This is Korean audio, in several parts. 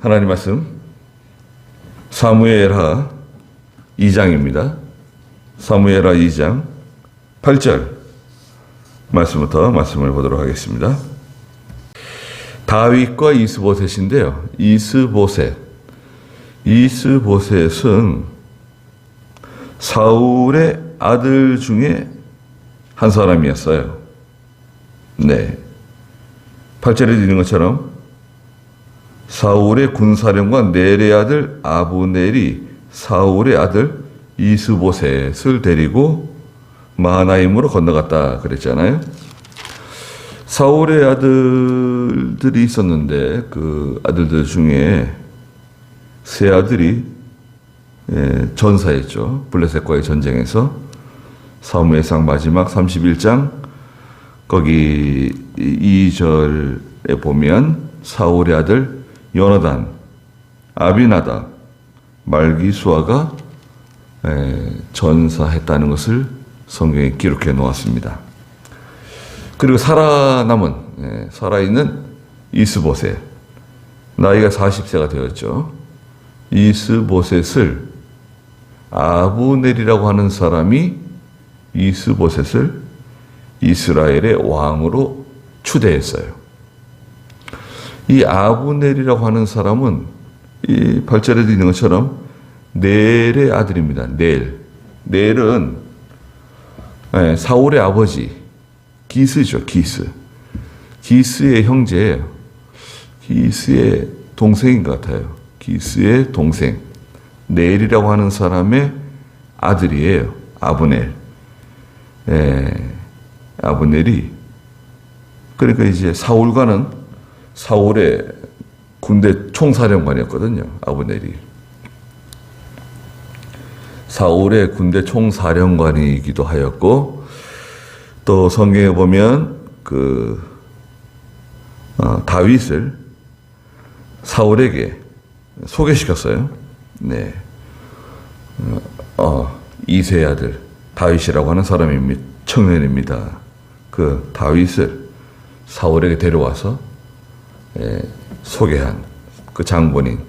하나님 말씀 사무엘하 2장입니다. 사무엘하 2장 8절 말씀부터 말씀을 보도록 하겠습니다. 다윗과 이스보셋인데요. 이스보셋은 사울의 아들 중에 한 사람이었어요. 네. 8절에 있는 것처럼 사울의 군사령관 넬의 아들 아브넬이 사울의 아들 이스보셋을 데리고 마하나임으로 건너갔다 그랬잖아요. 사울의 아들들이 있었는데 그 아들들 중에 세 아들이 전사했죠. 블레셋과의 전쟁에서. 사무엘상 마지막 31장 거기 2절에 보면 사울의 아들 요나단, 아비나답, 말기수아가 전사했다는 것을 성경에 기록해 놓았습니다. 그리고 살아있는 이스보셋, 나이가 40세가 되었죠. 이스보셋을 아브넬이라고 하는 사람이 이스보셋을 이스라엘의 왕으로 추대했어요. 이 아브넬이라고 하는 사람은 이 8절에도 있는 것처럼 넬의 아들입니다. 넬은 사울의 아버지 기스죠. 기스의 형제예요. 기스의 동생인 것 같아요. 기스의 동생 넬이라고 하는 사람의 아들이에요. 아브넬. 아브넬이 그러니까 이제 사울의 군대 총사령관이었거든요. 아브넬이. 사울의 군대 총사령관이기도 하였고, 또 성경에 보면 다윗을 사울에게 소개시켰어요. 네. 이새의 아들 다윗이라고 하는 사람입니다. 청년입니다. 그 다윗을 사울에게 데려와서 소개한 그 장본인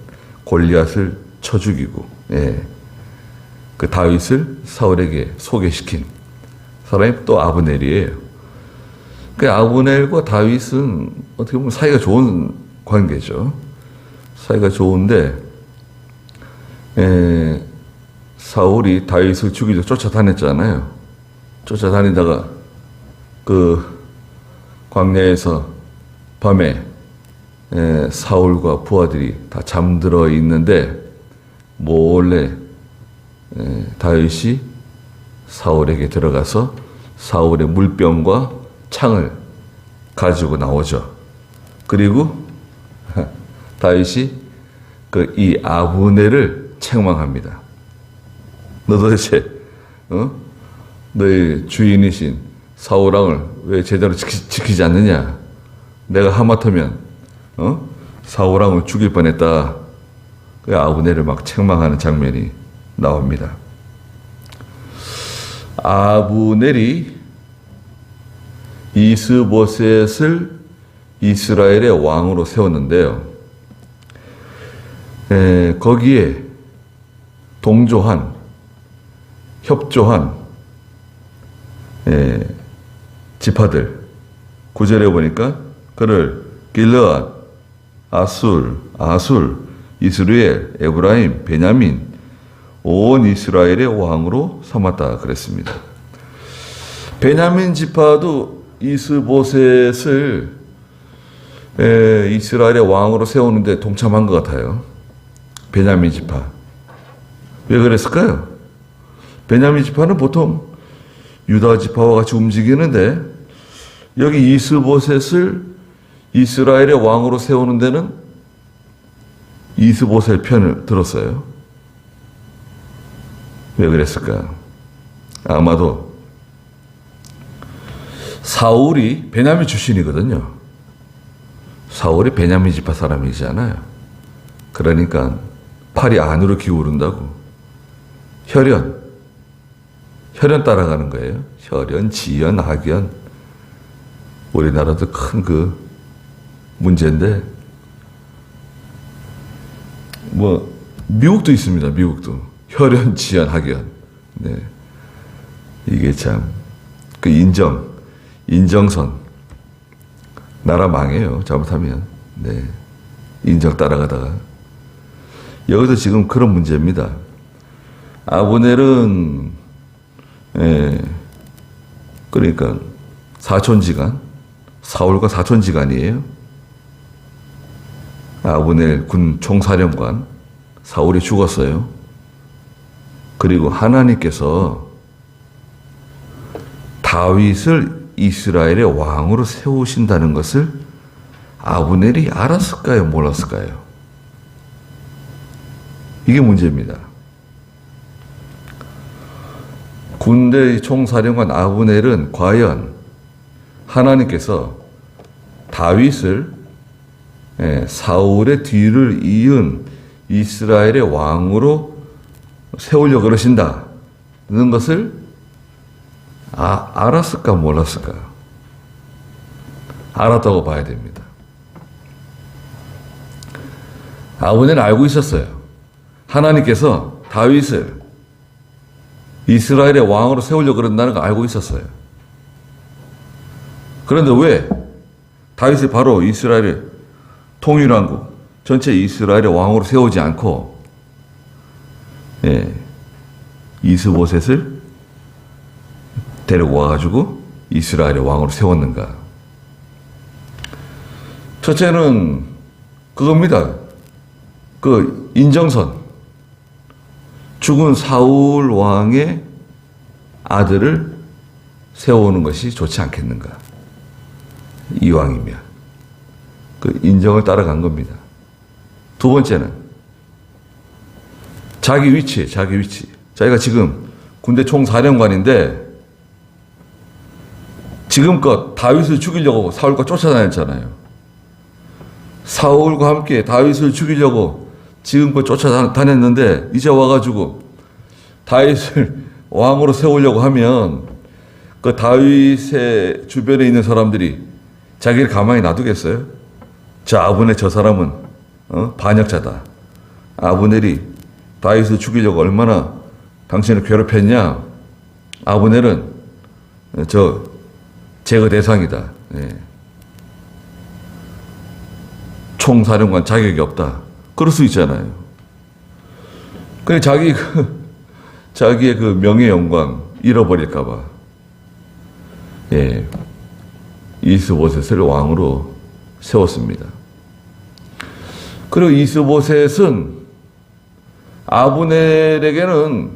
골리앗을 쳐 죽이고 그 다윗을 사울에게 소개시킨 사람이 또 아브넬이에요. 그 아브넬과 다윗은 어떻게 보면 사이가 좋은 관계죠. 사이가 좋은데 사울이 다윗을 죽이려 쫓아다녔잖아요. 쫓아다니다가 그 광야에서 밤에 사울과 부하들이 다 잠들어 있는데 몰래 다윗이 사울에게 들어가서 사울의 물병과 창을 가지고 나오죠. 그리고 다윗이 이 아브넬을 책망합니다. 너 도대체 너의 주인이신 사울왕을 왜 제대로 지키지 않느냐? 내가 하마터면 사울왕을 죽일 뻔했다. 그 아브넬을 막 책망하는 장면이 나옵니다. 아브넬이 이스보셋을 이스라엘의 왕으로 세웠는데요. 거기에 협조한 지파들 9절에 보니까 그를 길르앗, 아술, 이스라엘, 에브라임, 베냐민 온 이스라엘의 왕으로 삼았다 그랬습니다. 베냐민 지파도 이스보셋을 이스라엘의 왕으로 세우는데 동참한 것 같아요. 베냐민 지파. 왜 그랬을까요? 베냐민 지파는 보통 유다 지파와 같이 움직이는데 여기 이스보셋을 이스라엘의 왕으로 세우는 데는 이스보셋 편을 들었어요. 왜 그랬을까? 아마도 사울이 베냐민 출신이거든요. 사울이 베냐민 지파 사람이잖아요. 그러니까 팔이 안으로 기울은다고. 혈연 따라가는 거예요. 혈연, 지연, 학연. 우리나라도 큰 그 문제인데 뭐 미국도 있습니다. 미국도 혈연, 지연, 학연. 네. 이게 참 그 인정선 나라 망해요. 잘못하면. 네. 인정 따라가다가 여기서 지금 그런 문제입니다. 아브넬은 그러니까 사촌지간, 사울과 사촌지간이에요. 아브넬 군 총사령관, 사울이 죽었어요. 그리고 하나님께서 다윗을 이스라엘의 왕으로 세우신다는 것을 아브넬이 알았을까요? 몰랐을까요? 이게 문제입니다. 군대 총사령관 아브넬은 과연 하나님께서 다윗을 사울의 뒤를 이은 이스라엘의 왕으로 세우려고 그러신다는 것을 알았을까 몰랐을까? 알았다고 봐야 됩니다. 아브넬은 알고 있었어요. 하나님께서 다윗을 이스라엘의 왕으로 세우려고 그런다는 걸 알고 있었어요. 그런데 왜 다윗을 바로 이스라엘의 통일왕국, 전체 이스라엘의 왕으로 세우지 않고 이스보셋을 데리고 와가지고 이스라엘의 왕으로 세웠는가? 첫째는 그겁니다. 그 인정선. 죽은 사울 왕의 아들을 세우는 것이 좋지 않겠는가? 이왕이면. 그 인정을 따라간 겁니다. 두 번째는 자기 위치. 자기가 지금 군대 총사령관인데 지금껏 다윗을 죽이려고 사울과 쫓아다녔잖아요. 사울과 함께 다윗을 죽이려고 지금껏 쫓아다녔는데 이제 와가지고 다윗을 왕으로 세우려고 하면 그 다윗의 주변에 있는 사람들이 자기를 가만히 놔두겠어요? 자, 아브넬 저 사람은 반역자다. 아브넬이 다윗을 죽이려고 얼마나 당신을 괴롭혔냐? 아브넬은 제거 대상이다. 총사령관 자격이 없다. 그럴 수 있잖아요. 근데 자기의 그 명예 영광 잃어버릴까봐 이스보셋을 왕으로 세웠습니다. 그리고 이스보셋은 아브넬에게는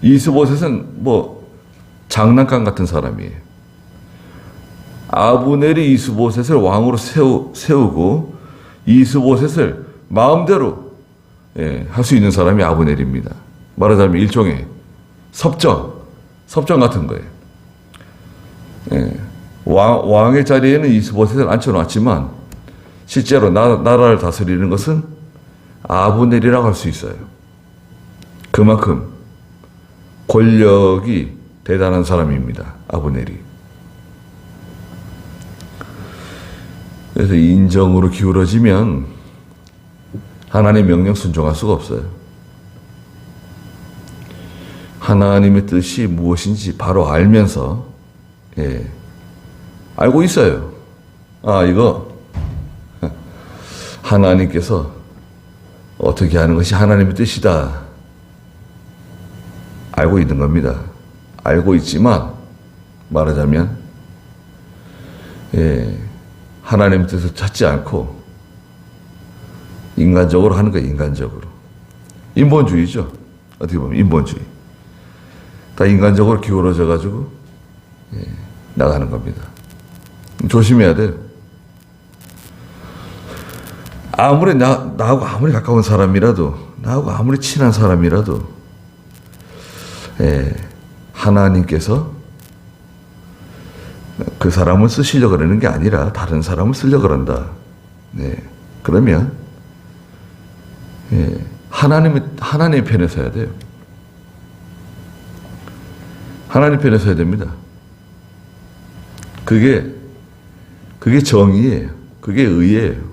이스보셋은 뭐 장난감 같은 사람이에요. 아브넬이 이스보셋을 왕으로 세우고 이스보셋을 마음대로 할 수 있는 사람이 아브넬입니다. 말하자면 일종의 섭정 같은 거예요. 왕의 자리에는 이스보셋을 앉혀놨지만 실제로 나라를 다스리는 것은 아브넬이라고 할 수 있어요. 그만큼 권력이 대단한 사람입니다. 아브넬이. 그래서 인정으로 기울어지면 하나님의 명령 순종할 수가 없어요. 하나님의 뜻이 무엇인지 바로 알면서 알고 있어요. 이거 하나님께서 어떻게 하는 것이 하나님의 뜻이다. 알고 있는 겁니다. 알고 있지만 말하자면 하나님의 뜻을 찾지 않고 인간적으로 하는 거예요. 인간적으로. 인본주의죠. 어떻게 보면 인본주의. 다 인간적으로 기울어져 가지고 나가는 겁니다. 조심해야 돼요. 아무리 나하고 아무리 가까운 사람이라도, 나하고 아무리 친한 사람이라도 하나님께서 그 사람을 쓰시려고 그러는 게 아니라 다른 사람을 쓰려고 그런다. 그러면 하나님의 편에 서야 돼요. 하나님 편에 서야 됩니다. 그게 정의예요. 그게 의예요.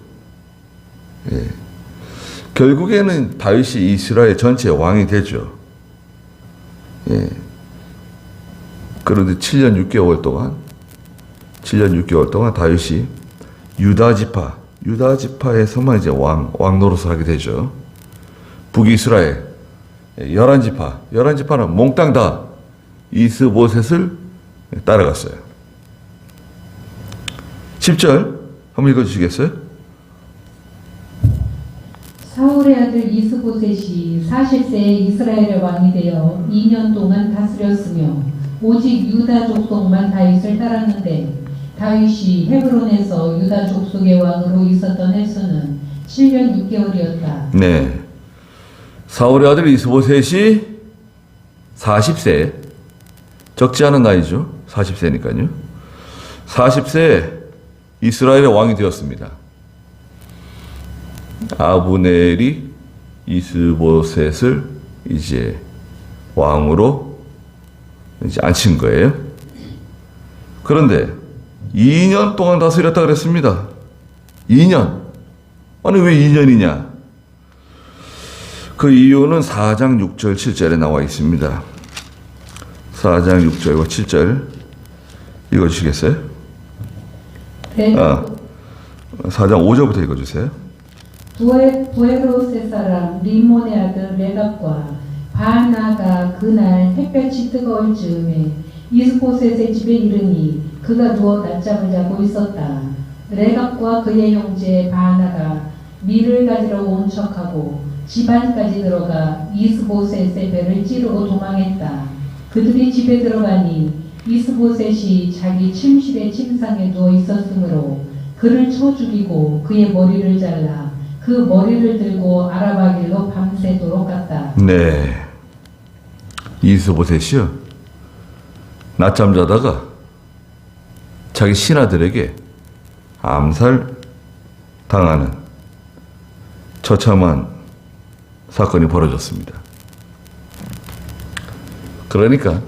결국에는 다윗이 이스라엘 전체 왕이 되죠. 예. 그런데 7년 6개월 동안 다윗이 유다 지파에서만 이제 왕 노릇을 하게 되죠. 북이스라엘 11지파는 몽땅 다 이스보셋을 따라갔어요. 10절 한번 읽어주시겠어요? 사울의 아들 이스보셋이 40세에 이스라엘의 왕이 되어 2년 동안 다스렸으며 오직 유다 족속만 다윗을 따랐는데 다윗이 헤브론에서 유다 족속의 왕으로 있었던 횟수는 7년 6개월이었다. 네. 사울의 아들 이스보셋이 40세, 적지 않은 나이죠. 40세니까요. 40세에 이스라엘의 왕이 되었습니다. 아브넬이 이스보셋을 이제 왕으로 이제 앉힌 거예요. 그런데 2년 동안 다스렸다 그랬습니다. 2년. 아니 왜 2년이냐? 그 이유는 4장 6절 7절에 나와 있습니다. 4장 6절과 7절 읽어주시겠어요? 네. 4장 5절부터 읽어주세요. 부에로세 사람 림몬의 아들 레갑과 바나가 그날 햇볕이 뜨거울 즈음에 이스보셋의 집에 이르니 그가 누워 낮잠을 자고 있었다. 레갑과 그의 형제 바나가 밀을 가지러 온 척하고 집안까지 들어가 이스보셋의 배를 찌르고 도망했다. 그들이 집에 들어가니 이스보셋이 자기 침실의 침상에 누워 있었으므로 그를 쳐 죽이고 그의 머리를 잘라 그 머리를 들고 아라바 길로 밤새도록 갔다. 네. 이스보셋이요. 낮잠 자다가 자기 신하들에게 암살 당하는 처참한 사건이 벌어졌습니다. 그러니까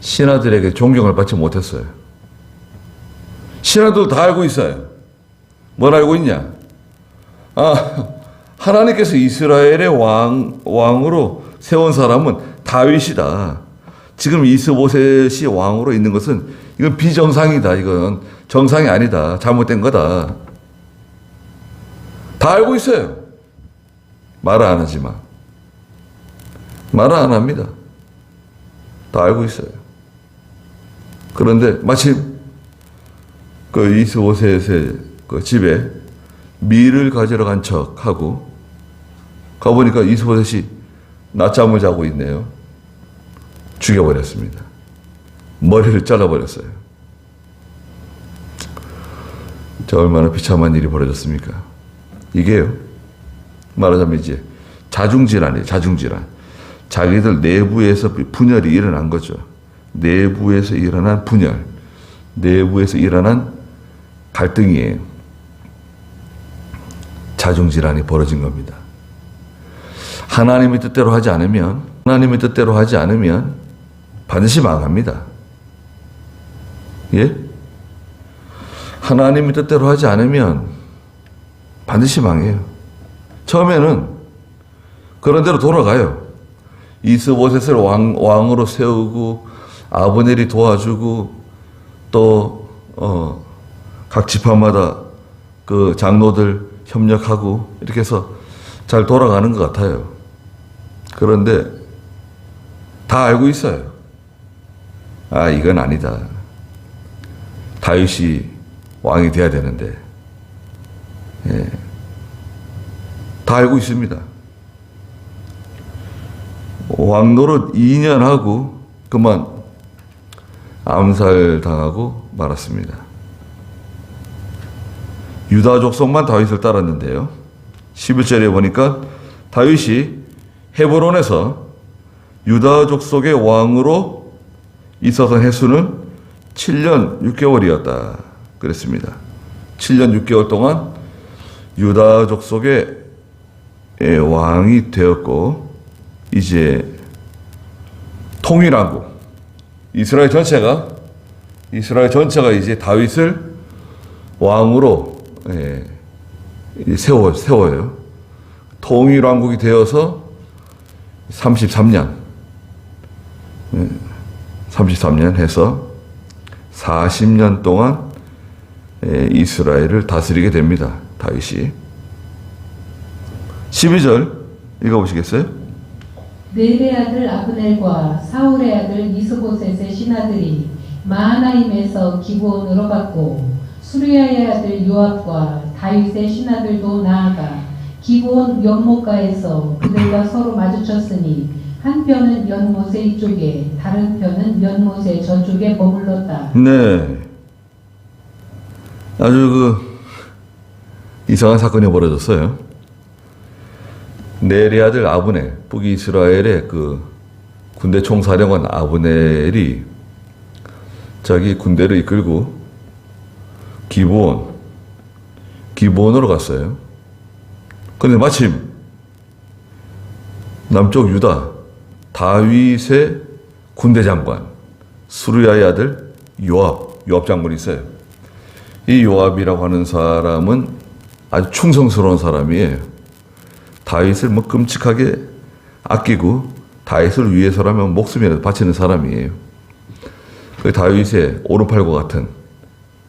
신하들에게 존경을 받지 못했어요. 신하들 다 알고 있어요. 뭘 알고 있냐? 하나님께서 이스라엘의 왕으로 세운 사람은 다윗이다. 지금 이스보셋이 왕으로 있는 것은 이건 비정상이다. 이건 정상이 아니다. 잘못된 거다. 다 알고 있어요. 말을 안 하지만. 말을 안 합니다. 다 알고 있어요. 그런데 마침 그 이스보셋의 그 집에 밀을 가지러 간 척하고 가보니까 이스보셋이 낮잠을 자고 있네요. 죽여버렸습니다. 머리를 잘라버렸어요. 자, 얼마나 비참한 일이 벌어졌습니까? 이게요, 말하자면 이제 자중질환이에요. 자중질환. 자기들 내부에서 분열이 일어난 거죠. 내부에서 일어난 분열, 내부에서 일어난 갈등이에요. 자중질환이 벌어진 겁니다. 하나님의 뜻대로 하지 않으면 반드시 망합니다. 예? 하나님의 뜻대로 하지 않으면 반드시 망해요. 처음에는 그런 대로 돌아가요. 이스보셋을 왕으로 세우고 아브넬이 도와주고 또 각 지파마다 그 장로들 협력하고 이렇게 해서 잘 돌아가는 것 같아요. 그런데 다 알고 있어요. 이건 아니다. 다윗이 왕이 돼야 되는데. 예. 다 알고 있습니다. 왕노릇 2년 하고 그만 암살당하고 말았습니다. 유다 족속만 다윗을 따랐는데요. 11절에 보니까 다윗이 헤브론에서 유다 족속의 왕으로 있었던 횟수는 7년 6개월이었다. 그랬습니다. 7년 6개월 동안 유다 족속의 왕이 되었고 이제 통일하고 이스라엘 전체가 이제 다윗을 왕으로 세워요. 통일왕국이 되어서 33년, 33년 해서 40년 동안 이스라엘을 다스리게 됩니다. 다윗이. 12절 읽어보시겠어요? 넬의 아들 아브넬과 사울의 아들 이스보셋의 신하들이 마하나임에서 기브온으로 갔고 수리아의 아들 요압과 다윗의 신하들도 나아가 기브온 연못가에서 그들과 서로 마주쳤으니 한 편은 연못의 이쪽에 다른 편은 연못의 저쪽에 머물렀다. 네. 아주 이상한 사건이 벌어졌어요. 넬의 아들 아브넬, 북이스라엘의 군대 총사령관 아브넬이 자기 군대를 이끌고 기브온으로 갔어요. 근데 마침 남쪽 유다 다윗의 군대 장관 수르야의 아들 요압 장군이 있어요. 이 요압이라고 하는 사람은 아주 충성스러운 사람이에요. 다윗을 끔찍하게 아끼고 다윗을 위해서라면 목숨이라도 바치는 사람이에요. 그 다윗의 오른팔과 같은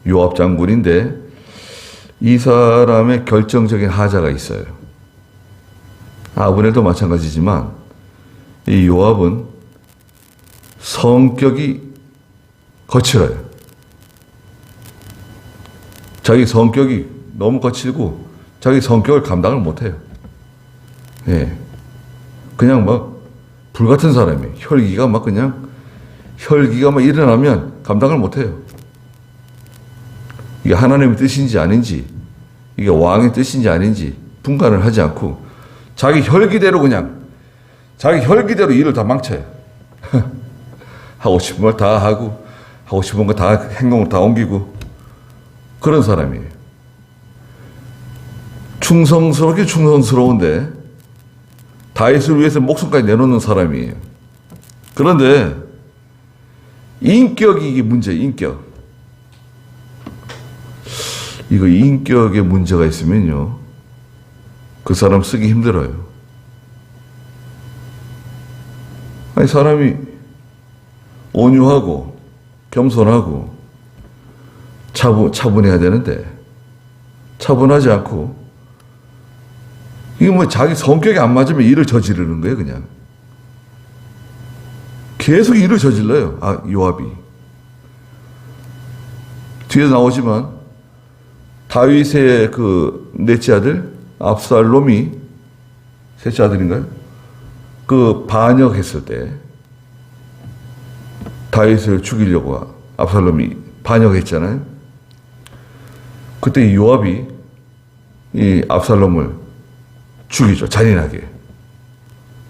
요압 장군인데 이 사람의 결정적인 하자가 있어요. 아브넬도 마찬가지지만 이 요압은 성격이 거칠어요. 자기 성격이 너무 거칠고 자기 성격을 감당을 못해요. 예. 그냥 불같은 사람이에요. 혈기가 막 일어나면 감당을 못해요. 이게 하나님의 뜻인지 아닌지, 이게 왕의 뜻인지 아닌지 분간을 하지 않고 자기 혈기대로 일을 다 망쳐요. 하고 싶은 걸 다 하고, 하고 싶은 거 다 행동을 다 옮기고, 그런 사람이에요. 충성스러운데, 다윗을 위해서 목숨까지 내놓는 사람이에요. 그런데, 인격이 이게 문제예요, 인격. 이거 인격에 문제가 있으면요, 그 사람 쓰기 힘들어요. 아니, 사람이 온유하고 겸손하고 차분해야 되는데 차분하지 않고 이게 자기 성격이 안 맞으면 일을 저지르는 거예요. 그냥 계속 일을 저질러요. 요압이 뒤에 나오지만 다윗의 넷째 아들 압살롬이 셋째 아들인가요? 반역했을 때 다윗을 죽이려고 압살롬이 반역했잖아요. 그때 요압이 이 압살롬을 죽이죠. 잔인하게.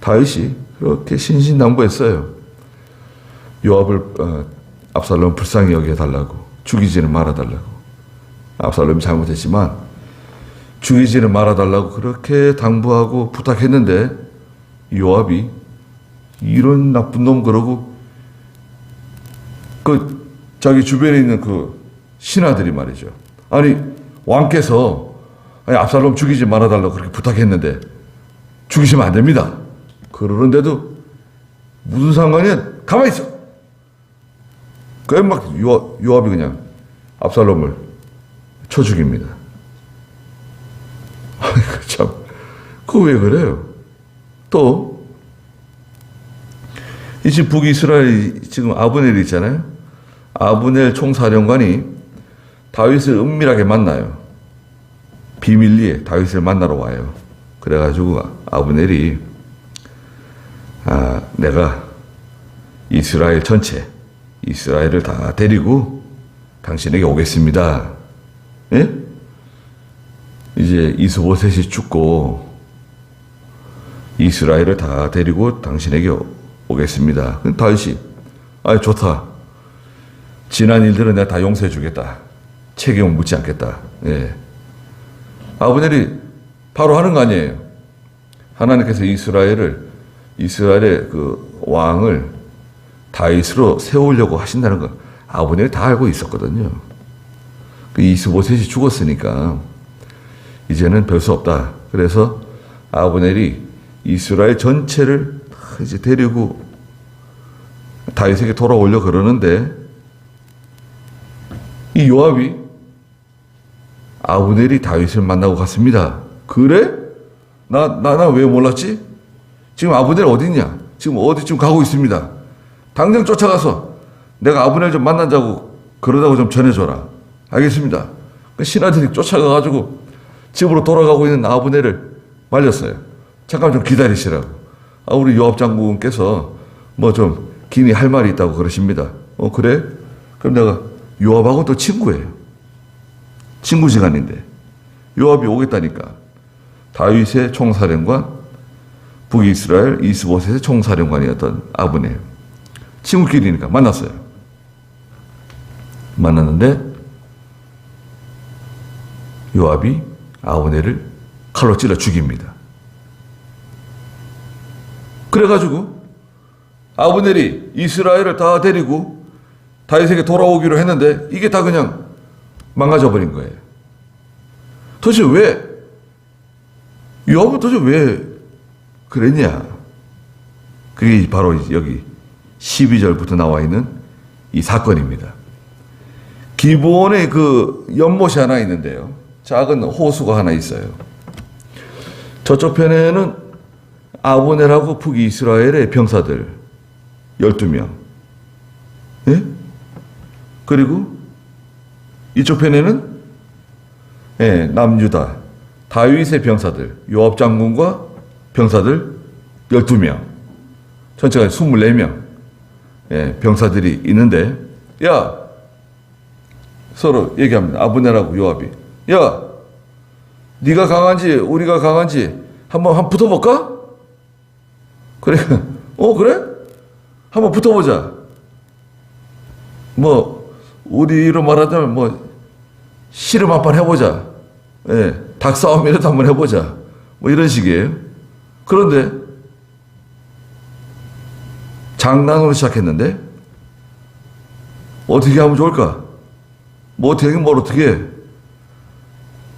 다윗이 그렇게 신신당부했어요. 요압을 압살롬 불쌍히 여겨달라고, 죽이지는 말아달라고. 압살롬이 잘못했지만 죽이지는 말아달라고 그렇게 당부하고 부탁했는데 요압이 이런 나쁜 놈 그러고 자기 주변에 있는 신하들이 말이죠. 아니 왕께서 압살롬 죽이지 말아달라고 그렇게 부탁했는데 죽이시면 안 됩니다. 그러는데도 무슨 상관이야? 가만히 있어. 그래 요압이 그냥 압살롬을 쳐 죽입니다. 참, 왜 그래요? 또, 이 지금 북이스라엘 지금 아브넬이 있잖아요. 아브넬 총사령관이 다윗을 은밀하게 만나요. 비밀리에 다윗을 만나러 와요. 그래가지고 아브넬이 내가 이스라엘 전체, 이스라엘을 다 데리고 당신에게 오겠습니다. 예? 이제 이스보셋이 죽고 이스라엘을 다 데리고 당신에게 오겠습니다. 다윗이 좋다. 지난 일들은 내가 다 용서해 주겠다. 책임은 묻지 않겠다. 예. 아브넬이 바로 하는 거 아니에요. 하나님께서 이스라엘의 왕을 다윗으로 세우려고 하신다는 거 아브넬이 다 알고 있었거든요. 이스보셋이 죽었으니까 이제는 별 수 없다. 그래서 아브넬이 이스라엘 전체를 이제 데리고 다윗에게 돌아오려 그러는데 이 요압이 아브넬이 다윗을 만나고 갔습니다. 그래? 나 왜 몰랐지? 지금 아브넬 어디 있냐? 지금 어디쯤 가고 있습니다. 당장 쫓아가서 내가 아브넬 좀 만나자고 그러다고 좀 전해줘라. 알겠습니다. 신하들이 쫓아가가지고 집으로 돌아가고 있는 아브넬을 말렸어요. 잠깐 좀 기다리시라고. 우리 요압 장군께서 뭐 좀 긴히 할 말이 있다고 그러십니다. 그래? 그럼 내가 요압하고 또 친구예요. 친구지간인데 요압이 오겠다니까 다윗의 총사령관, 북이스라엘 이스보셋의 총사령관이었던 아브넬 친구끼리니까 만났어요. 만났는데 요압이 아브넬을 칼로 찔러 죽입니다. 그래가지고 아브넬이 이스라엘을 다 데리고 다윗에게 돌아오기로 했는데 이게 다 그냥 망가져 버린 거예요. 도대체 요압은 도대체 왜 그랬냐? 그게 바로 여기 12절부터 나와 있는 이 사건입니다. 기브온에 그 연못이 하나 있는데요. 작은 호수가 하나 있어요. 저쪽 편에는 아브넬하고 북이스라엘의 병사들 12명. 예? 그리고 이쪽 편에는 남유다 다윗의 병사들 요압 장군과 병사들 12명. 전체가 24명 병사들이 있는데 서로 얘기합니다. 아브넬하고 요압이 네가 강한지 우리가 강한지 한번 붙어볼까? 그래. 그래? 한번 붙어보자. 뭐 우리로 말하자면 뭐 씨름 한판 해보자. 닭싸움이라도 한번 해보자. 뭐 이런 식이에요. 그런데 장난으로 시작했는데 어떻게 하면 좋을까? 뭐 어떻게 뭘 어떻게 해?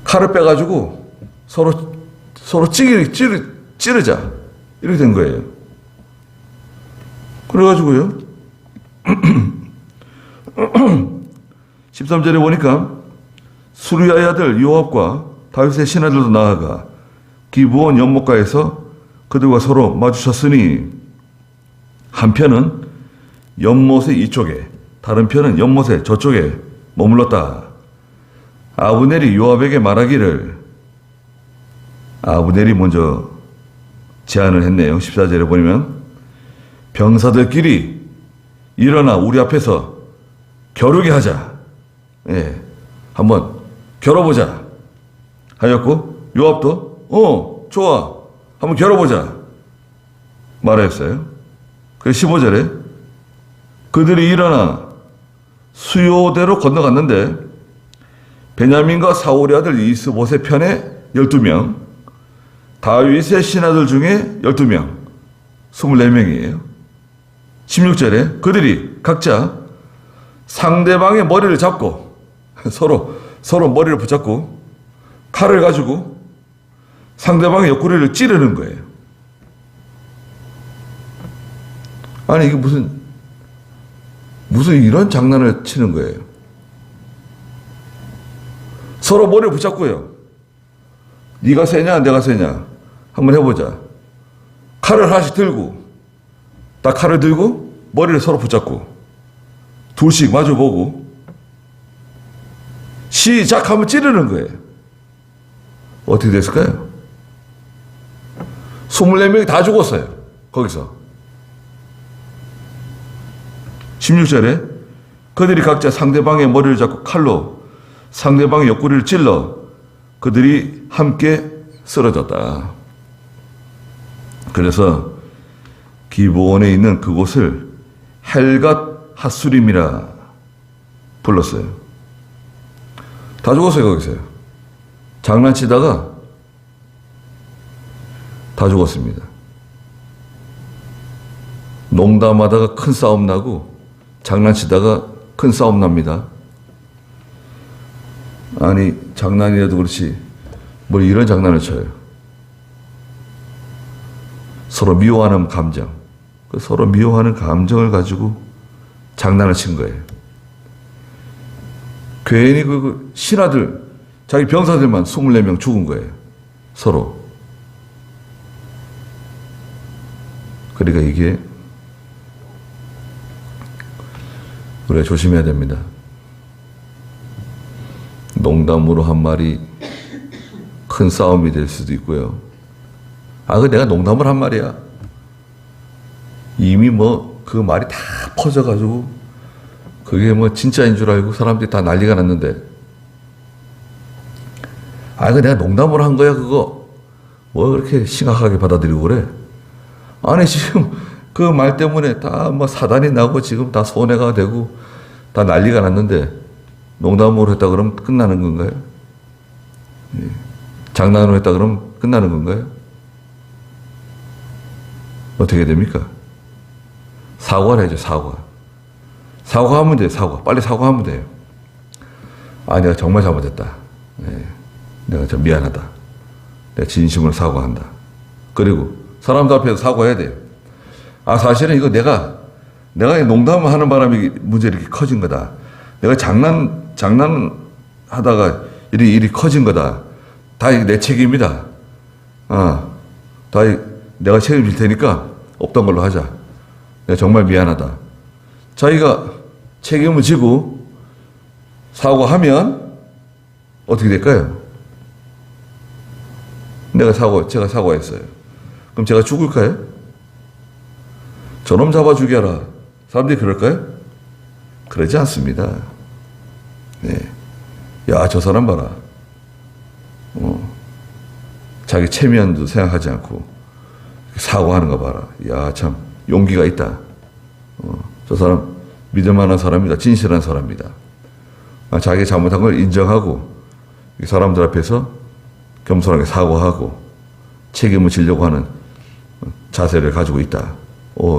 칼을 빼가지고 서로 찌르자 이렇게 된 거예요. 그래가지고요 13절에 보니까 수르야의 아들 요압과 다윗의 신하들도 나아가 기브온 연못가에서 그들과 서로 마주쳤으니 한 편은 연못의 이쪽에 다른 편은 연못의 저쪽에 머물렀다. 아브넬이 요압에게 말하기를 아브넬이 먼저 제안을 했네요. 14절에 보면 병사들끼리 일어나 우리 앞에서 겨루게 하자. 한번 겨뤄보자 하였고 요압도 좋아 한번 겨뤄보자 말했어요. 그래서 15절에 그들이 일어나 수요대로 건너갔는데 베냐민과 사울의 아들 이스보셋 편에 12명 다윗의 신하들 중에 12명 24명이에요. 16절에 그들이 각자 상대방의 머리를 잡고 서로 머리를 붙잡고 칼을 가지고 상대방의 옆구리를 찌르는 거예요. 아니 이게 무슨 이런 장난을 치는 거예요. 서로 머리를 붙잡고요. 네가 세냐 내가 세냐 한번 해보자. 칼을 하나씩 들고 딱 칼을 들고 머리를 서로 붙잡고 둘씩 마주보고 시작하면 찌르는 거예요. 어떻게 됐을까요? 24명이 다 죽었어요. 거기서 16절에 그들이 각자 상대방의 머리를 잡고 칼로 상대방의 옆구리를 찔러 그들이 함께 쓰러졌다. 그래서 기브온에 있는 그곳을 헬갓 핫수림이라 불렀어요. 다 죽었어요. 거기서요. 장난치다가 다 죽었습니다. 농담하다가 큰 싸움 나고 장난치다가 큰 싸움 납니다. 아니 장난이라도 그렇지 뭘 이런 장난을 쳐요. 서로 미워하는 감정, 그 서로 미워하는 감정을 가지고 장난을 친 거예요. 괜히 그 신하들, 자기 병사들만 24명 죽은 거예요. 서로. 그러니까 이게 우리가 조심해야 됩니다. 농담으로 한 말이 큰 싸움이 될 수도 있고요. 그 내가 농담을 한 말이야. 이미 그 말이 다 퍼져가지고 그게 진짜인 줄 알고 사람들이 다 난리가 났는데, 그 내가 농담으로 한 거야 그거. 그렇게 심각하게 받아들이고 그래. 아니 지금 그 말 때문에 다 사단이 나고 지금 다 손해가 되고 다 난리가 났는데 농담으로 했다 그러면 끝나는 건가요? 장난으로 했다 그러면 끝나는 건가요? 어떻게 됩니까? 사과를 해야죠. 사과하면 돼요. 빨리 사과하면 돼요. 내가 정말 잘못했다. 내가 좀 미안하다. 내가 진심으로 사과한다. 그리고 사람들 앞에서 사과해야 돼요. 사실은 이거 내가 농담하는 바람에 문제가 이렇게 커진 거다. 내가 장난하다가 일이 커진 거다. 다 내 책임이다. 다 내가 책임질 테니까 없던 걸로 하자. 내가 정말 미안하다. 자기가 책임을 지고 사과하면 어떻게 될까요? 제가 사과했어요. 그럼 제가 죽을까요? 저놈 잡아 죽여라. 사람들이 그럴까요? 그러지 않습니다. 야, 저 사람 봐라. 자기 체면도 생각하지 않고 사과하는 거 봐라. 야, 참 용기가 있다. 저 사람 믿을 만한 사람이다. 진실한 사람이다. 자기 잘못한 걸 인정하고 사람들 앞에서 겸손하게 사과하고 책임을 지려고 하는 자세를 가지고 있다.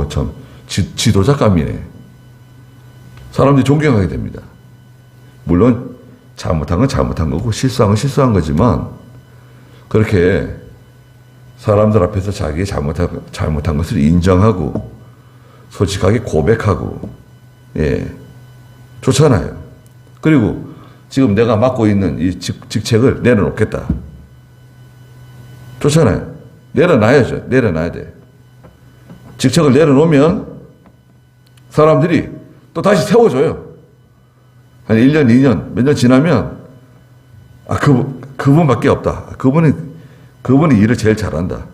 참 지도자감이네. 사람들이 존경하게 됩니다. 물론 잘못한 건 잘못한 거고 실수한 건 실수한 거지만, 그렇게 사람들 앞에서 자기의 잘못한 것을 인정하고 솔직하게 고백하고, 좋잖아요. 그리고 지금 내가 맡고 있는 이 직책을 내려놓겠다. 좋잖아요. 내려놔야죠. 내려놔야 돼. 직책을 내려놓으면 사람들이 또 다시 세워줘요. 한 1년, 2년, 몇 년 지나면, 그분밖에 없다. 그분이 일을 제일 잘한다.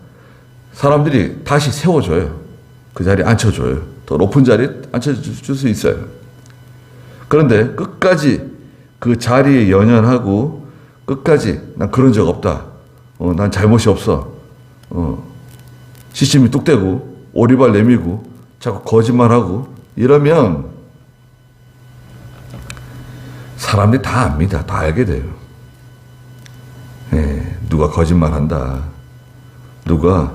사람들이 다시 세워줘요. 그 자리에 앉혀줘요. 더 높은 자리에 앉혀줄 수 있어요. 그런데 끝까지 그 자리에 연연하고 끝까지 난 그런 적 없다. 난 잘못이 없어. 시침이 뚝대고 오리발 내밀고 자꾸 거짓말하고 이러면 사람들이 다 압니다. 다 알게 돼요. 누가 거짓말한다. 누가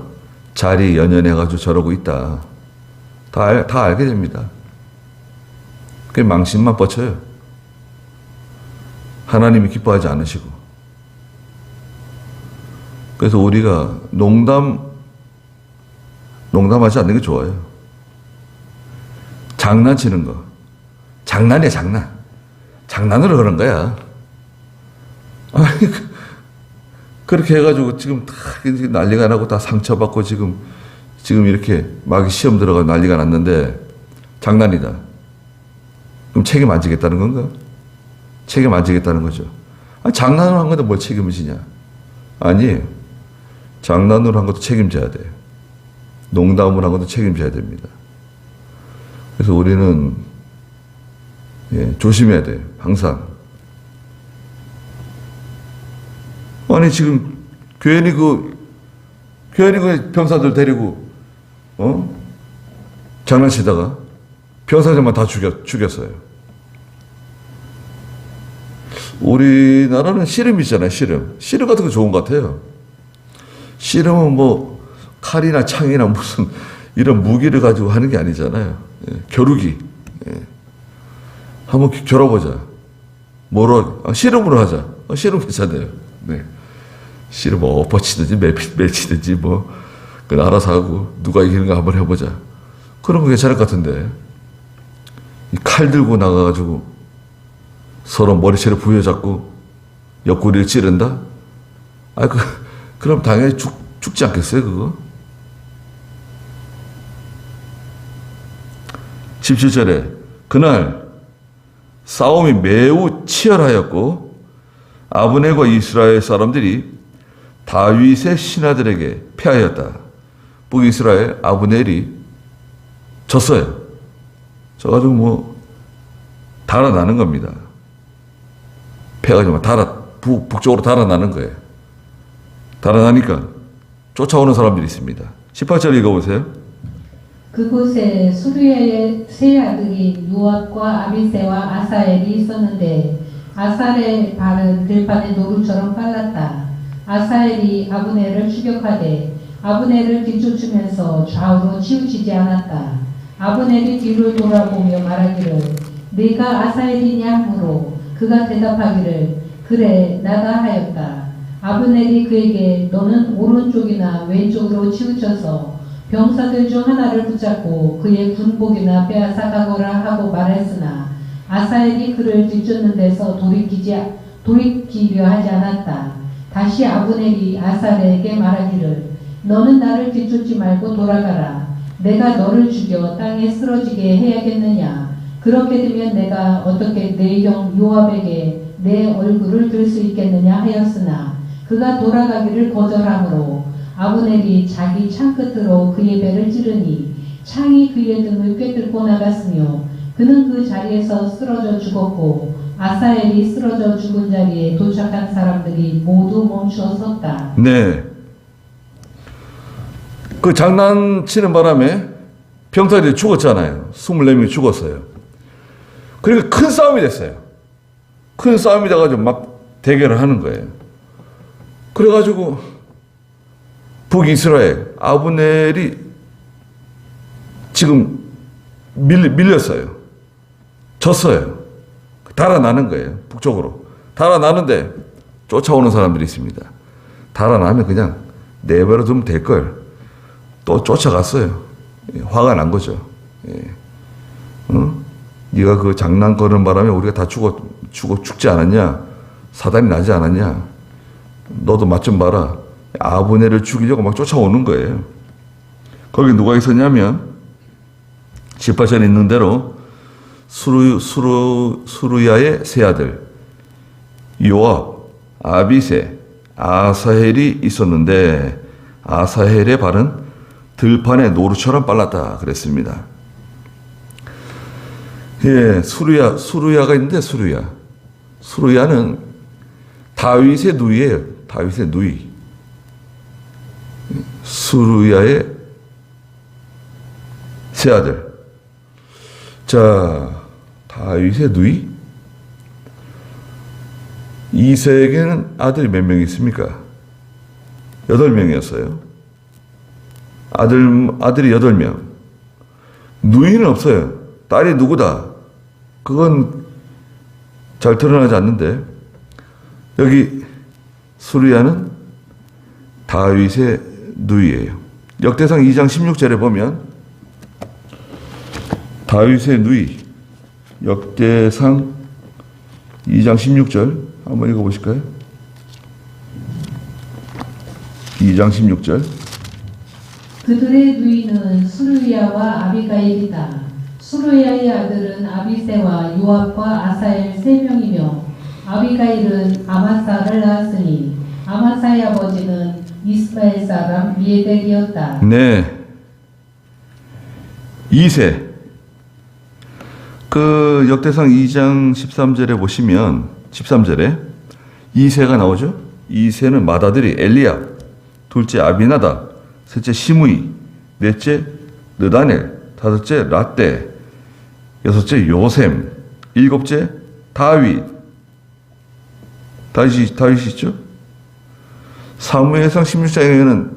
자리에 연연해가지고 저러고 있다. 다 알게 됩니다. 그게 망신만 뻗쳐요. 하나님이 기뻐하지 않으시고. 그래서 우리가 농담하지 않는 게 좋아요. 장난치는 거. 장난이야, 장난. 장난으로 그런 거야. 그렇게 해가지고 지금 다 난리가 나고 다 상처받고 지금 이렇게 막 시험 들어가 난리가 났는데 장난이다. 그럼 책임 안 지겠다는 건가? 책임 안 지겠다는 거죠. 장난으로 한 건데 뭘 책임을 지냐? 아니에요. 장난으로 한 것도 책임져야 돼요. 농담으로 한 것도 책임져야 됩니다. 그래서 우리는 조심해야 돼요. 항상. 아니 지금 괜히 그 병사들 데리고 장난치다가 병사들만 다 죽였어요. 우리나라는 씨름 있잖아요. 씨름 같은 거 좋은 것 같아요. 씨름은 칼이나 창이나 무슨 이런 무기를 가지고 하는 게 아니잖아요. 겨루기. 한번 겨뤄보자. 씨름으로 하자. 씨름 괜찮아요. 네. 씨름 엎어치든지 매치든지 그건 알아서 하고 누가 이기는가 한번 해보자. 그런 거 괜찮을 것 같은데 이 칼 들고 나가가지고 서로 머리채를 부여잡고 옆구리를 찌른다? 그럼 당연히 죽지 않겠어요, 그거? 17절에 그날 싸움이 매우 치열하였고 아브넬과 이스라엘 사람들이 다윗의 신하들에게 패하였다. 북이스라엘 아브넬이 졌어요. 져가지고 달아나는 겁니다. 패가지고 북쪽으로 달아나는 거예요. 달아나니까 쫓아오는 사람들이 있습니다. 18절 읽어보세요. 그곳에 수르야의 세 아들이 요압과 아비새와 아사엘이 있었는데 아사엘의 발은 들판의 노루처럼 빨랐다. 아사엘이 아브넬을 추격하되 아브넬을 뒤쫓으면서 좌우로 치우치지 않았다. 아브넬이 뒤를 돌아보며 말하기를 네가 아사엘이냐 하므로 그가 대답하기를 그래 나다 하였다. 아브넬이 그에게 너는 오른쪽이나 왼쪽으로 치우쳐서 병사들 중 하나를 붙잡고 그의 군복이나 빼앗아 가거라 하고 말했으나 아사엘이 그를 뒤쫓는 데서 돌이키려 하지 않았다. 다시 아브넬이 아사엘에게 말하기를 너는 나를 뒤쫓지 말고 돌아가라. 내가 너를 죽여 땅에 쓰러지게 해야겠느냐. 그렇게 되면 내가 어떻게 내 형 요압에게 내 얼굴을 들 수 있겠느냐 하였으나 그가 돌아가기를 거절하므로 아브넬이 자기 창끝으로 그의 배를 찌르니 창이 그의 등을 꿰뚫고 나갔으며 그는 그 자리에서 쓰러져 죽었고 아사엘이 쓰러져 죽은 자리에 도착한 사람들이 모두 멈추어 섰다. 네. 그 장난치는 바람에 병사들이 죽었잖아요. 24명이 죽었어요. 그러니까 큰 싸움이 됐어요. 큰 싸움이 돼가지고 막 대결을 하는 거예요. 그래가지고 북이스라엘 아브넬이 지금 밀렸어요. 졌어요. 달아나는 거예요. 북쪽으로. 달아나는데 쫓아오는 사람들이 있습니다. 달아나면 그냥 내버려 두면 될걸. 또 쫓아갔어요. 화가 난 거죠. 네가 그 장난 거는 바람에 우리가 다 죽지 않았냐? 사단이 나지 않았냐? 너도 맛 좀 봐라. 아브넬을 죽이려고 막 쫓아오는 거예요. 거기 누가 있었냐면 18절에 있는 대로 수루야의 세 아들 요압, 아비새, 아사헬이 있었는데 아사헬의 발은 들판의 노루처럼 빨랐다 그랬습니다. 예, 수루야가 있는데 수루야는 다윗의 누이예요. 다윗의 누이. 수루야의 세 아들. 자, 다윗의 누이? 이세에게는 아들이 몇 명 있습니까? 8명이었어요. 아들이 8명. 누이는 없어요. 딸이 누구다? 그건 잘 드러나지 않는데, 여기 수르야는 다윗의 누이예요. 역대상 2장 16절에 보면 다윗의 누이, 역대상 2장 16절 한번 읽어보실까요? 2장 16절. 그들의 누이는 수르야와 아비가일이다. 수르야의 아들은 아비새와 요압과 아사엘 3명이며 아비가일은 아마사를 낳았으니 아마사의 아버지는 이스마엘 사람 미에델이었다. 네. 2세. 그 역대상 2장 13절에 보시면 13절에 2세가 나오죠. 2세는 맏아들이 엘리압, 둘째 아비나답, 셋째 시므이, 넷째 느다넬, 다섯째 라떼, 여섯째 요셈, 일곱째 다윗. 다윗이 있죠. 사무엘상 16장에는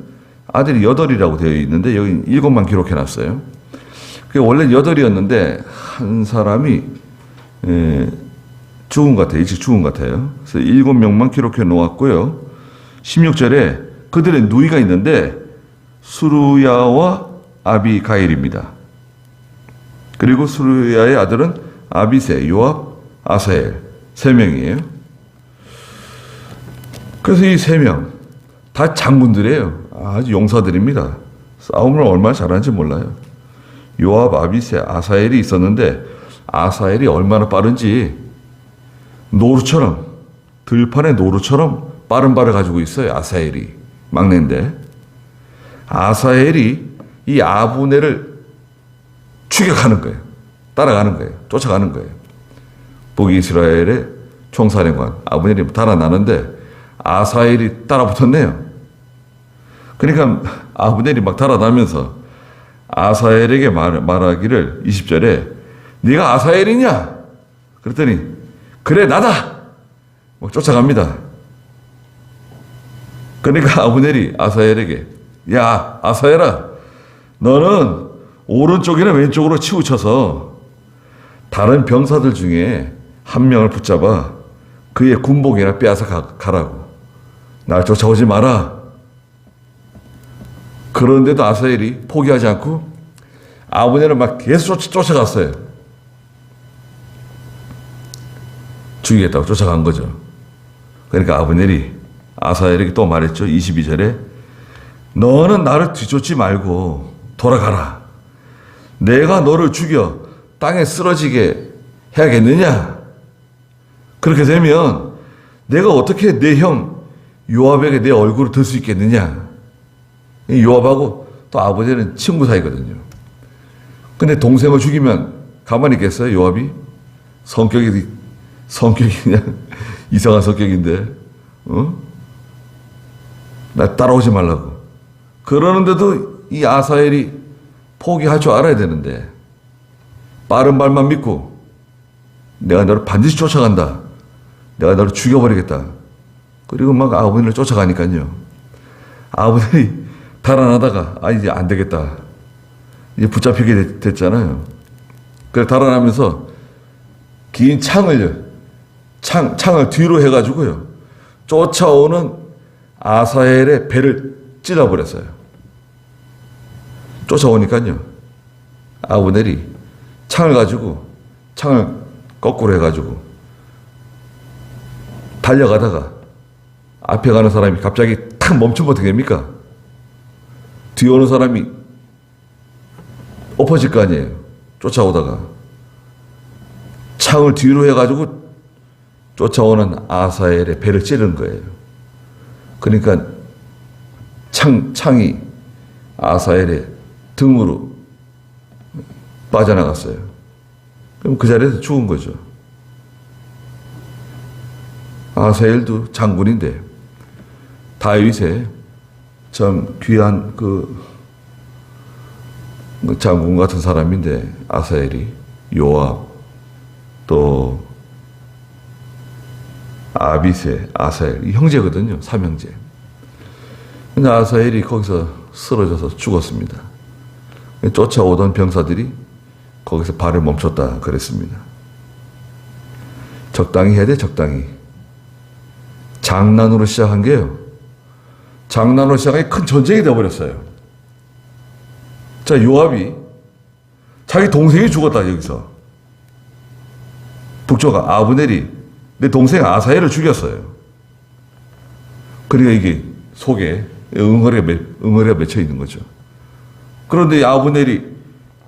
아들이 8이라고 되어 있는데 여기 7만 기록해놨어요. 그게 원래 8이었는데 한 사람이 죽은 것 같아요. 일찍 죽은 것 같아요. 그래서 7명만 기록해 놓았고요. 16절에 그들의 누이가 있는데 수루야와 아비가일입니다. 그리고 수루야의 아들은 아비세, 요압, 아사엘 3명이에요. 그래서 이 3명 다 장군들이에요. 아주 용사들입니다. 싸움을 얼마나 잘하는지 몰라요. 요압, 아비세, 아사엘이 있었는데 아사엘이 얼마나 빠른지 노루처럼, 들판의 노루처럼 빠른 발을 가지고 있어요. 아사엘이 막내인데, 아사엘이 이 아브넬을 추격하는 거예요. 따라가는 거예요. 쫓아가는 거예요. 북이스라엘의 총사령관 아브넬이 달아나는데 아사엘이 따라붙었네요. 그러니까 아브넬이 막 달아나면서 아사엘에게 말하기를 20절에 네가 아사엘이냐? 그랬더니 그래 나다! 막 쫓아갑니다. 그러니까 아브넬이 아사엘에게 야 아사엘아, 너는 오른쪽이나 왼쪽으로 치우쳐서 다른 병사들 중에 한 명을 붙잡아 그의 군복이나 빼앗아 가라고. 날 쫓아오지 마라. 그런데도 아사엘이 포기하지 않고 아브넬을 막 계속 쫓아갔어요. 죽이겠다고 쫓아간 거죠. 그러니까 아브넬이 아사엘에게 또 말했죠. 22절에 너는 나를 뒤쫓지 말고 돌아가라. 내가 너를 죽여 땅에 쓰러지게 해야겠느냐? 그렇게 되면 내가 어떻게 내 형 요압에게 내 얼굴을 들 수 있겠느냐? 요압하고 또 아버지는 친구 사이거든요. 근데 동생을 죽이면 가만히 있겠어요? 요압이? 성격이 그냥 이상한 성격인데, 나 따라오지 말라고. 그러는데도 이 아사엘이 포기할 줄 알아야 되는데, 빠른 발만 믿고 내가 너를 반드시 쫓아간다. 내가 너를 죽여버리겠다. 그리고 막 아버지를 쫓아가니까요. 아버지 달아나다가 이제 안 되겠다. 이제 붙잡히게 됐잖아요. 그래서 달아나면서 긴 창을 뒤로 해가지고요. 쫓아오는 아사엘의 배를 찔러버렸어요. 쫓아오니까요. 아브넬이 창을 거꾸로 해가지고 달려가다가 앞에 가는 사람이 갑자기 탁 멈추면 어떻게 됩니까? 뒤에 오는 사람이 엎어질 거 아니에요. 쫓아오다가 창을 뒤로 해가지고 쫓아오는 아사엘의 배를 찌른 거예요. 그러니까 창이 아사엘의 등으로 빠져나갔어요. 그럼 그 자리에서 죽은 거죠. 아사엘도 장군인데 다윗의 참 귀한 그 장군 같은 사람인데 아사엘이 요압 또 아비세, 아사엘 이 형제거든요. 삼형제. 근데 아사엘이 거기서 쓰러져서 죽었습니다. 쫓아오던 병사들이 거기서 발을 멈췄다 그랬습니다. 적당히 해야 돼, 적당히. 장난으로 시작한 게요. 장난으로 시작한 게 큰 전쟁이 되어버렸어요. 자, 요압이 자기 동생이 죽었다, 여기서. 북조가 아브넬이 내 동생 아사엘을 죽였어요. 그러니까 이게 속에 응어리가 맺혀 있는 거죠. 그런데 아브넬이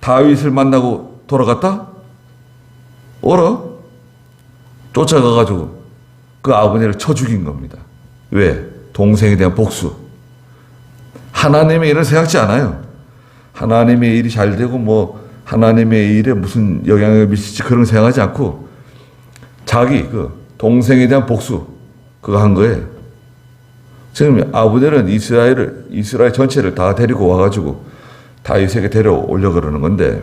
다윗을 만나고 돌아갔다? 어라? 쫓아가가지고 그 아브넬을 쳐 죽인 겁니다. 왜? 동생에 대한 복수. 하나님의 일을 생각지 않아요. 하나님의 일이 잘 되고 뭐 하나님의 일에 무슨 영향을 미칠지 그런 거 생각하지 않고 자기 그 동생에 대한 복수 그거 한 거예요. 지금 아브넬은 이스라엘 전체를 다 데리고 와가지고 다윗에게 데려오려고 그러는 건데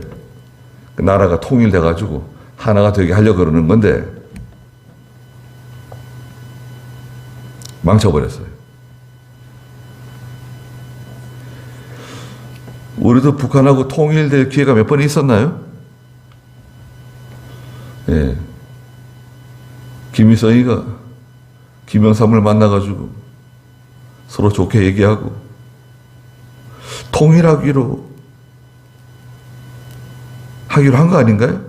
그 나라가 통일돼가지고 하나가 되게 하려고 그러는 건데 망쳐버렸어요. 우리도 북한하고 통일될 기회가 몇 번 있었나요? 예. 김일성이가 김영삼을 만나가지고 서로 좋게 얘기하고 통일하기로 하기로 한 거 아닌가요?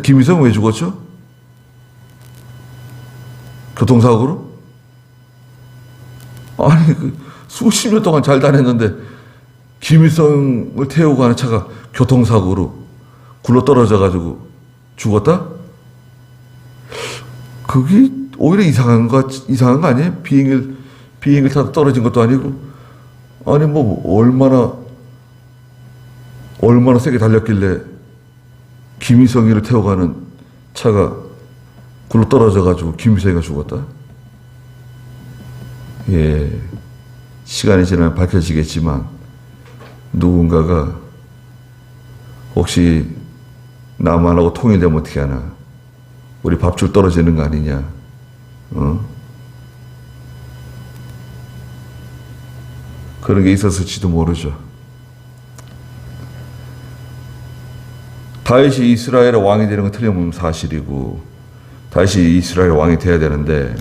김일성 왜 죽었죠? 교통사고로? 아니, 수십 년 동안 잘 다녔는데 김일성을 태우고 가는 차가 교통사고로 굴러떨어져가지고 죽었다? 그게 오히려 이상한 거 아니에요? 비행기를 타고 떨어진 것도 아니고. 아니, 얼마나 세게 달렸길래 김일성이를 태워가는 차가 굴러떨어져가지고 김일성이가 죽었다? 예. 시간이 지나면 밝혀지겠지만, 누군가가 혹시 남한하고 통일되면 어떻게 하나? 우리 밥줄 떨어지는 거 아니냐? 그런 게 있었을지도 모르죠. 다윗이 이스라엘의 왕이 되는 건 틀림없는 사실이고, 다윗이 이스라엘 왕이 돼야 되는데,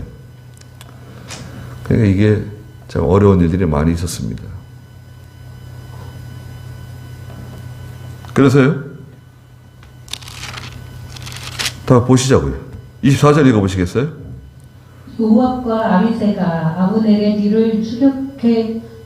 그러니까 이게 참 어려운 일들이 많이 있었습니다. 그래서요, 다 보시자고요. 24절 읽어보시겠어요? 요압과 아비새가 아브넬의 뒤를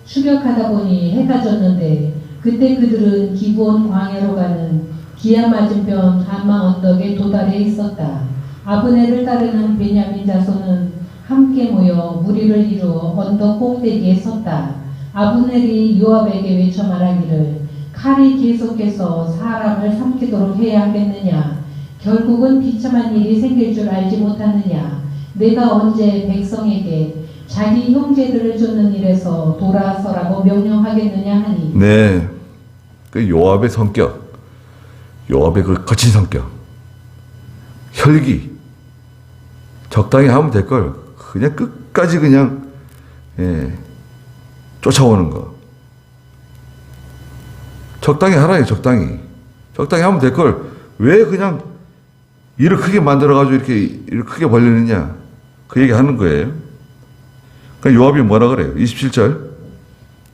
추격하다 보니 해가 졌는데, 그때 그들은 기브온 광야로 가는 기아 맞은편 아마 언덕에 도달해 있었다. 아브넬을 따르는 베냐민 자손은 함께 모여 무리를 이루어 언덕 꼭대기에 섰다. 아브넬이 요압에게 외쳐 말하기를, 칼이 계속해서 사람을 삼키도록 해야 하겠느냐? 결국은 비참한 일이 생길 줄 알지 못하느냐? 내가 언제 백성에게 자기 형제들을 쫓는 일에서 돌아서라고 명령하겠느냐 하니. 네, 그 요압의 성격, 요압의 그 거친 성격, 혈기, 적당히 하면 될 걸 그냥 끝까지 그냥 쫓아오는 거. 적당히 하라요. 적당히 하면 될 걸 왜 그냥 일을 크게 만들어가지고 이렇게 일을 크게 벌리느냐, 그 얘기 하는 거예요. 그러니까 요압이 뭐라 그래요? 27절.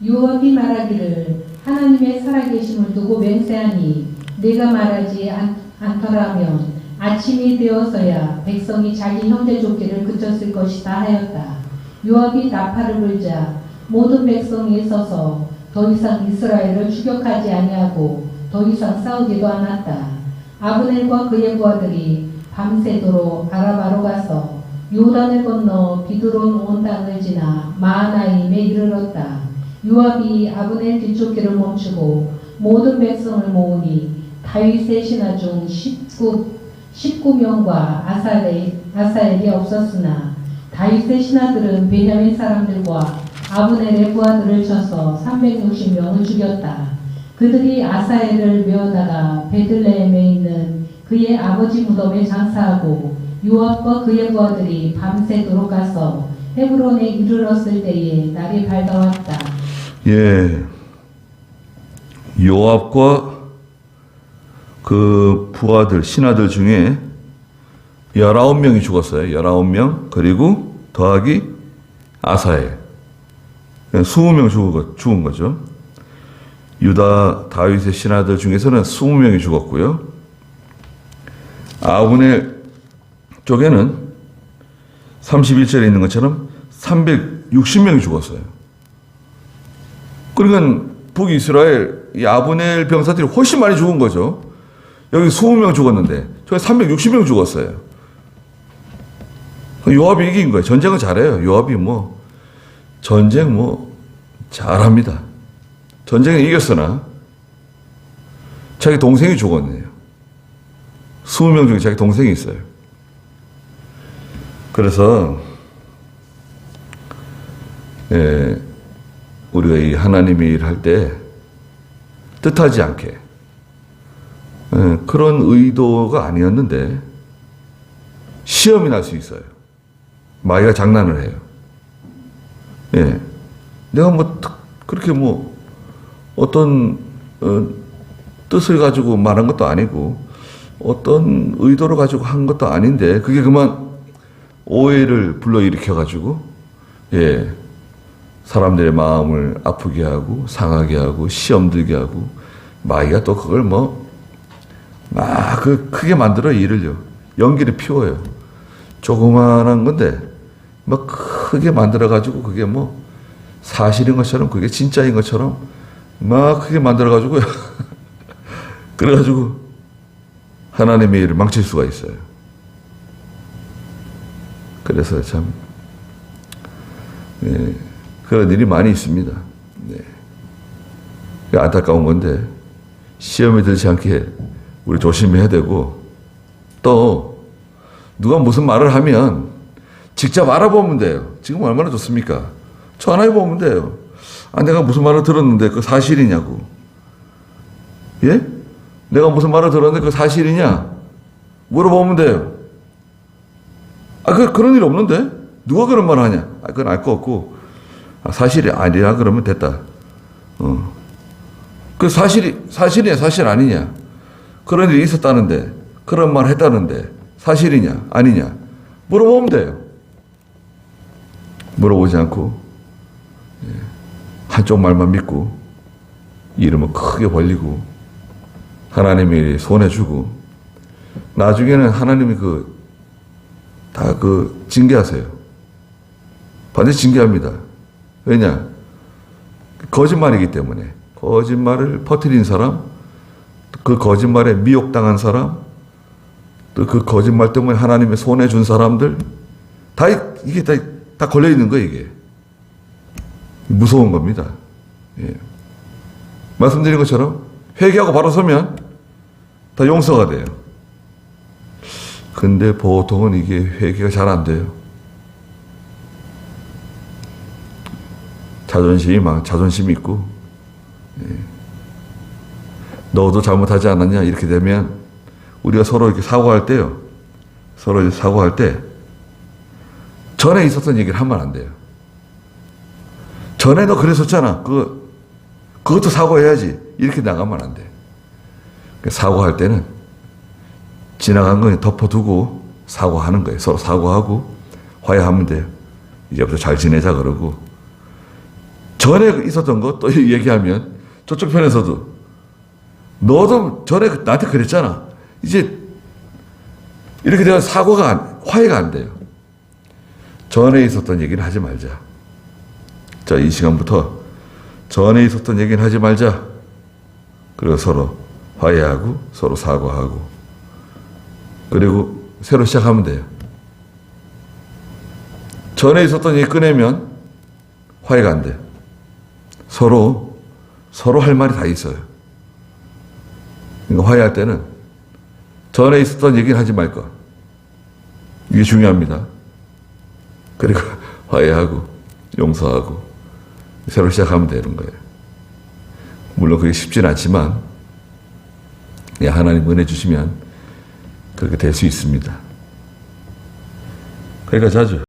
요압이 말하기를, 하나님의 살아계심을 두고 맹세하니 내가 말하지 않더라면 아침이 되어서야 백성이 자기 형제 쫓기를 그쳤을 것이다 하였다. 요압이 나팔을 불자 모든 백성이 서서 더 이상 이스라엘을 추격하지 아니하고 더 이상 싸우지도 않았다. 아브넬과 그의 부하들이 밤새도록 아라바로 가서 요단을 건너 비드론 온 땅을 지나 마하나임에 이르렀다. 요압이 아브넬 뒤쫓기를 멈추고 모든 백성을 모으니 다윗의 신하 중 19명과 아사엘이 없었으나 다윗의 신하들은 베냐민 사람들과 아브넬의 부하들을 쳐서 360명을 죽였다. 그들이 아사엘을 메어다가 베들레헴에 있는 그의 아버지 무덤에 장사하고 요압과 그의 부하들이 밤새도록 가서 헤브론에 이르렀을 때에 날이 밝아왔다. 예, 요압과 그 부하들, 신하들 중에 19명이 죽었어요. 19명. 그리고 더하기 아사엘. 20명 죽은 거죠. 유다 다윗의 신하들 중에서는 20명이 죽었고요. 아브넬 쪽에는 31절에 있는 것처럼 360명이 죽었어요. 그러니까 북이스라엘 이 아브넬 병사들이 훨씬 많이 죽은 거죠. 여기 20명 죽었는데 저기 360명 죽었어요. 요압이 이긴 거예요. 전쟁은 잘해요. 요압이 전쟁 잘합니다. 전쟁에 이겼으나 자기 동생이 죽었네요. 20명 중에 자기 동생이 있어요. 그래서 우리가 이 하나님의 일을 할 때 뜻하지 않게 그런 의도가 아니었는데 시험이 날 수 있어요. 마귀가 장난을 해요. 내가 그렇게 어떤 뜻을 가지고 말한 것도 아니고 어떤 의도를 가지고 한 것도 아닌데 그게 그만 오해를 불러일으켜 가지고 사람들의 마음을 아프게 하고 상하게 하고 시험 들게 하고 마귀가 또 그걸 크게 만들어 일을요. 연기를 피워요. 조그만한 건데 크게 만들어 가지고 그게 사실인 것처럼 그게 진짜인 것처럼 크게 만들어 가지고 그래가지고 하나님의 일을 망칠 수가 있어요. 그래서 참 그런 일이 많이 있습니다. 안타까운 건데 시험에 들지 않게 우리 조심해야 되고, 또 누가 무슨 말을 하면 직접 알아보면 돼요. 지금 얼마나 좋습니까? 전화해보면 돼요. 내가 무슨 말을 들었는데 그 사실이냐고. 예? 내가 무슨 말을 들었는데 그 사실이냐? 물어보면 돼요. 그런 일 없는데? 누가 그런 말을 하냐? 그건 알 거 없고, 사실이 아니라 그러면 됐다. 그 사실이냐, 사실 아니냐? 그런 일이 있었다는데, 그런 말 했다는데, 사실이냐, 아니냐? 물어보면 돼요. 물어보지 않고, 한쪽 말만 믿고, 이름을 크게 벌리고, 하나님이 손해주고, 나중에는 하나님이 다 징계하세요. 반드시 징계합니다. 왜냐? 거짓말이기 때문에. 거짓말을 퍼뜨린 사람, 그 거짓말에 미혹당한 사람, 또 그 거짓말 때문에 하나님의 손해준 사람들, 이게 다 걸려있는 거예요, 이게. 무서운 겁니다. 예. 말씀드린 것처럼 회개하고 바로 서면 다 용서가 돼요. 근데 보통은 이게 회개가 잘 안 돼요. 자존심이 있고, 너도 잘못하지 않았냐 이렇게 되면 우리가 서로 이렇게 사고할 때요. 서로 사고할 때 전에 있었던 얘기를 하면 안 돼요. 전에 너 그랬었잖아. 그것도 사과해야지. 이렇게 나가면 안 돼. 사과할 때는 지나간 거 덮어두고 사과하는 거예요. 서로 사과하고 화해하면 돼요. 이제부터 잘 지내자 그러고, 전에 있었던 거 또 얘기하면 저쪽 편에서도 너도 전에 나한테 그랬잖아. 이제 이렇게 되면 화해가 안 돼요. 전에 있었던 얘기는 하지 말자. 자, 이 시간부터 전에 있었던 얘기는 하지 말자. 그리고 서로 화해하고 서로 사과하고, 그리고 새로 시작하면 돼요. 전에 있었던 얘기 꺼내면 화해가 안 돼요. 서로 할 말이 다 있어요. 그러니까 화해할 때는 전에 있었던 얘기는 하지 말 것. 이게 중요합니다. 그리고 화해하고 용서하고 새로 시작하면 되는 거예요. 물론 그게 쉽지는 않지만 하나님 은혜 주시면 그렇게 될 수 있습니다. 그러니까 자주